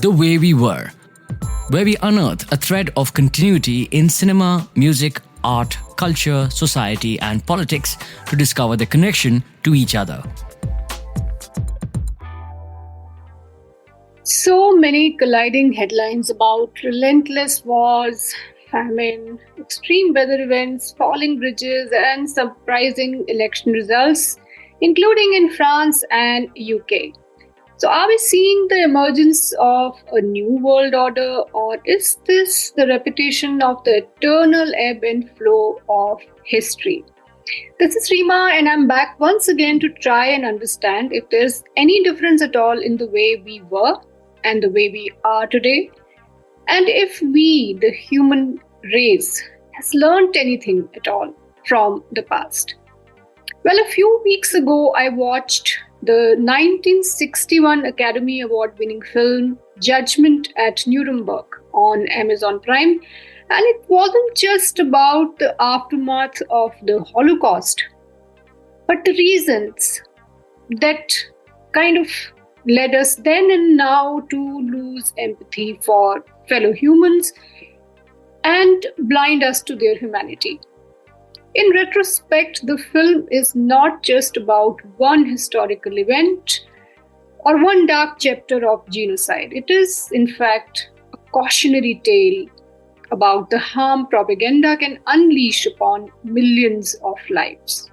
The Way We Were, where we unearth a thread of continuity in cinema, music, art, culture, society, and politics to discover the connection to each other. So many colliding headlines about relentless wars, famine, extreme weather events, falling bridges, and surprising election results, including in France and UK. So, are we seeing the emergence of a new world order, or is this the repetition of the eternal ebb and flow of history? This is Rima, and I'm back once again to try and understand if there's any difference at all in the way we were and the way we are today, and if we, the human race, has learned anything at all from the past. Well, a few weeks ago, I watched the 1961 Academy Award-winning film Judgement at Nuremberg on Amazon Prime, and it wasn't just about the aftermath of the Holocaust, but the reasons that kind of led us then and now to lose empathy for fellow humans and blind us to their humanity. In retrospect, the film is not just about one historical event or one dark chapter of genocide. It is, in fact, a cautionary tale about the harm propaganda can unleash upon millions of lives.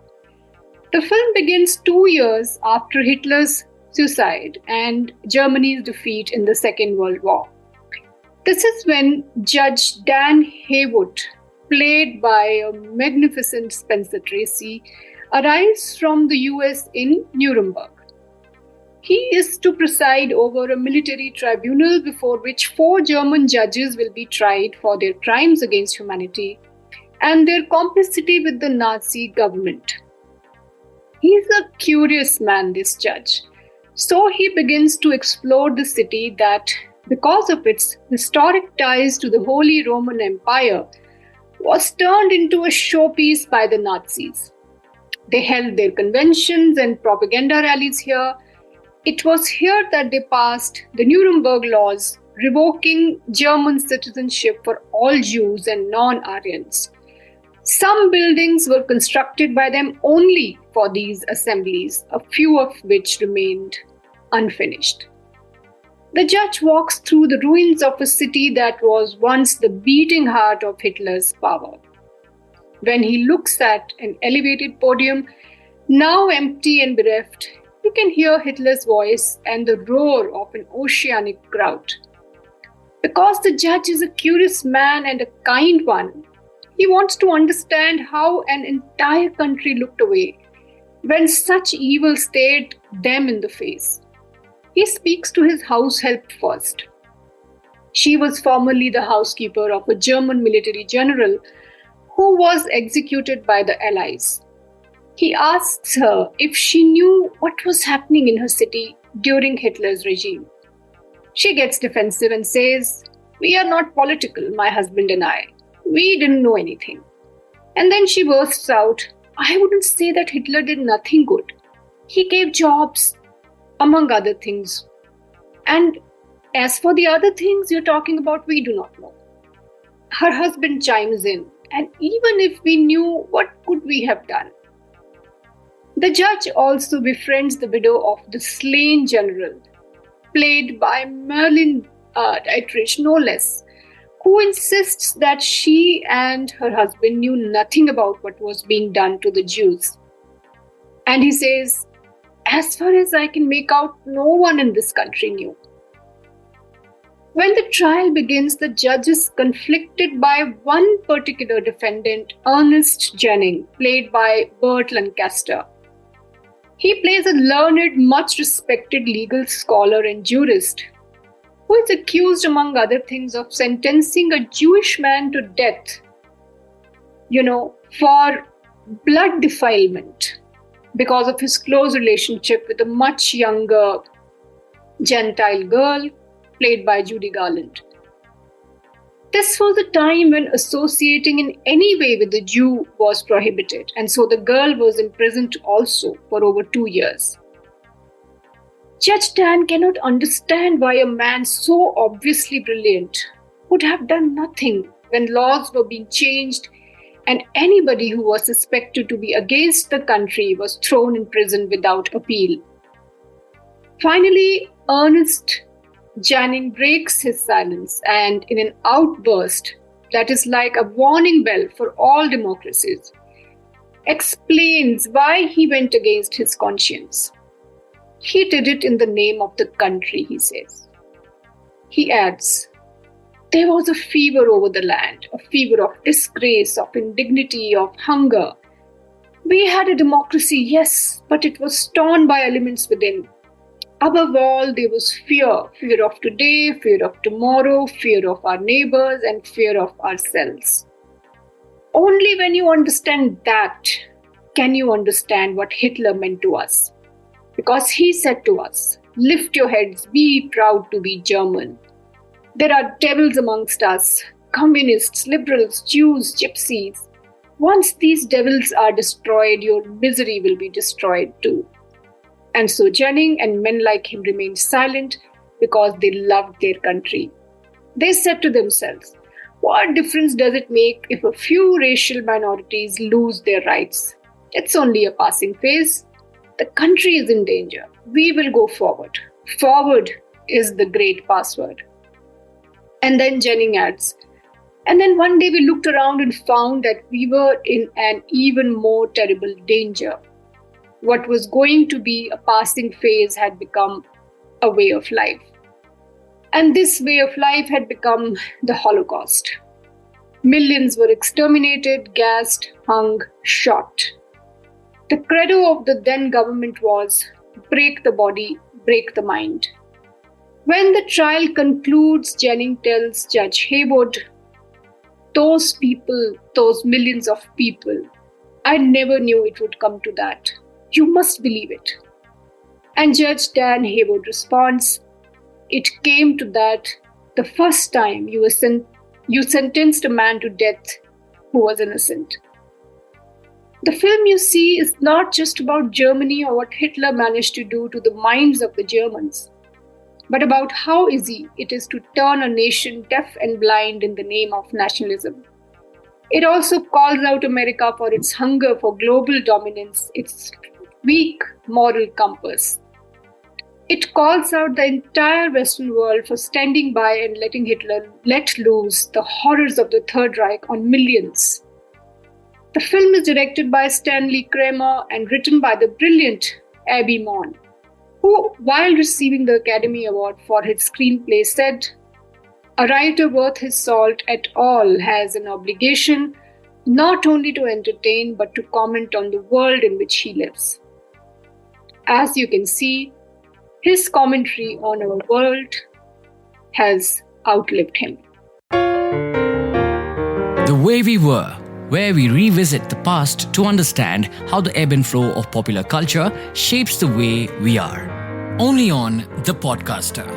The film begins 2 years after Hitler's suicide and Germany's defeat in the Second World War. This is when Judge Dan Haywood, played by a magnificent Spencer Tracy, arrives from the US in Nuremberg. He is to preside over a military tribunal before which 4 German judges will be tried for their crimes against humanity and their complicity with the Nazi government. He is a curious man, this judge. So he begins to explore the city that, because of its historic ties to the Holy Roman Empire, was turned into a showpiece by the Nazis. They held their conventions and propaganda rallies here. It was here that they passed the Nuremberg laws, revoking German citizenship for all Jews and non-Aryans. Some buildings were constructed by them only for these assemblies, a few of which remained unfinished. The judge walks through the ruins of a city that was once the beating heart of Hitler's power. When he looks at an elevated podium, now empty and bereft, you can hear Hitler's voice and the roar of an oceanic crowd. Because the judge is a curious man and a kind one, he wants to understand how an entire country looked away when such evil stared them in the face. He speaks to his house help first. She was formerly the housekeeper of a German military general who was executed by the Allies. He asks her if she knew what was happening in her city during Hitler's regime. She gets defensive and says, "We are not political, my husband and I. We didn't know anything." And then she bursts out, "I wouldn't say that Hitler did nothing good. He gave jobs, among other things. And as for the other things you're talking about, we do not know." Her husband chimes in, "And even if we knew, what could we have done?" The judge also befriends the widow of the slain general, played by Merlin Dietrich, no less, who insists that she and her husband knew nothing about what was being done to the Jews. And he says, "As far as I can make out, no one in this country knew." When the trial begins, the judge is conflicted by one particular defendant, Ernest Jennings, played by Burt Lancaster. He plays a learned, much respected legal scholar and jurist who is accused, among other things, of sentencing a Jewish man to death, for blood defilement because of his close relationship with a much younger Gentile girl played by Judy Garland. This was a time when associating in any way with a Jew was prohibited, and so the girl was imprisoned also for over 2 years. Judge Dan cannot understand why a man so obviously brilliant would have done nothing when laws were being changed and anybody who was suspected to be against the country was thrown in prison without appeal. Finally, Ernest Janning breaks his silence and, in an outburst that is like a warning bell for all democracies, explains why he went against his conscience. He did it in the name of the country, he says. He adds, there was a fever over the land, a fever of disgrace, of indignity, of hunger. We had a democracy, yes, but it was torn by elements within. Above all, there was fear, fear of today, fear of tomorrow, fear of our neighbors, and fear of ourselves. Only when you understand that can you understand what Hitler meant to us. Because he said to us, lift your heads, be proud to be German. There are devils amongst us, communists, liberals, Jews, gypsies. Once these devils are destroyed, your misery will be destroyed too. And so Janning and men like him remained silent because they loved their country. They said to themselves, what difference does it make if a few racial minorities lose their rights? It's only a passing phase. The country is in danger. We will go forward. Forward is the great password. And then Janning adds, and then one day we looked around and found that we were in an even more terrible danger. What was going to be a passing phase had become a way of life. And this way of life had become the Holocaust. Millions were exterminated, gassed, hung, shot. The credo of the then government was, break the body, break the mind. When the trial concludes, Janning tells Judge Haywood, those people, those millions of people, I never knew it would come to that. You must believe it. And Judge Dan Haywood responds, it came to that the first time you sentenced a man to death who was innocent. The film you see is not just about Germany or what Hitler managed to do to the minds of the Germans, but about how easy it is to turn a nation deaf and blind in the name of nationalism. It also calls out America for its hunger for global dominance, its weak moral compass. It calls out the entire Western world for standing by and letting Hitler let loose the horrors of the Third Reich on millions. The film is directed by Stanley Kramer and written by the brilliant Abby Mon, who, while receiving the Academy Award for his screenplay, said, a writer worth his salt at all has an obligation not only to entertain but to comment on the world in which he lives. As you can see, his commentary on our world has outlived him. The Way We Were, where we revisit the past to understand how the ebb and flow of popular culture shapes the way we are. Only on The Podcaster.